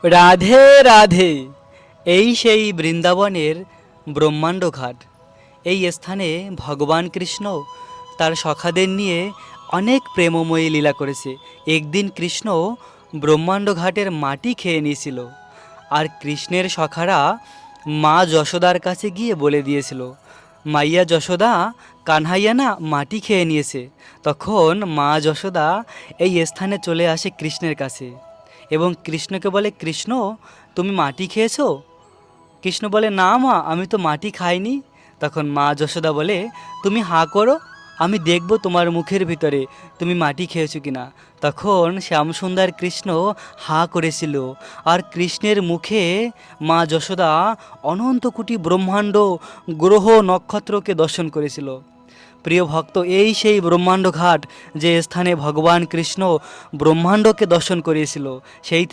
রাধে রাধে। এই সেই বৃন্দাবনের ব্রহ্মাণ্ড ঘাট। এই স্থানে ভগবান কৃষ্ণ তার সখাদের নিয়ে অনেক প্রেমময়ী লীলা করেছে। একদিন কৃষ্ণ ব্রহ্মাণ্ড ঘাটের মাটি খেয়ে নিয়েছিল, আর কৃষ্ণের সখারা মা যশোদার কাছে গিয়ে বলে দিয়েছিল, মাইয়া যশোদা, কানহাইয়া না মাটি খেয়ে নিয়েছে। তখন মা যশোদা এই স্থানে চলে আসে কৃষ্ণের কাছে এবং কৃষ্ণকে বলে, কৃষ্ণ তুমি মাটি খেয়েছো? কৃষ্ণ বলে, না মা, আমি তো মাটি খাইনি। তখন মা যশোদা বলে, তুমি হাঁ করো, আমি দেখব তোমার মুখের ভিতরে তুমি মাটি খেয়েছো কিনা। তখন শ্যামসুন্দর কৃষ্ণ হাঁ করেছিল, আর কৃষ্ণের মুখে মা যশোদা অনন্ত কোটি ব্রহ্মাণ্ড গ্রহ নক্ষত্রকে দর্শন করেছিল। প্রিয় ভক্ত, এই সেই ব্রহ্মাণ্ড ঘাট যে স্থানে ভগবান কৃষ্ণ ব্রহ্মাণ্ডকে দর্শন করিয়েছিল। সেই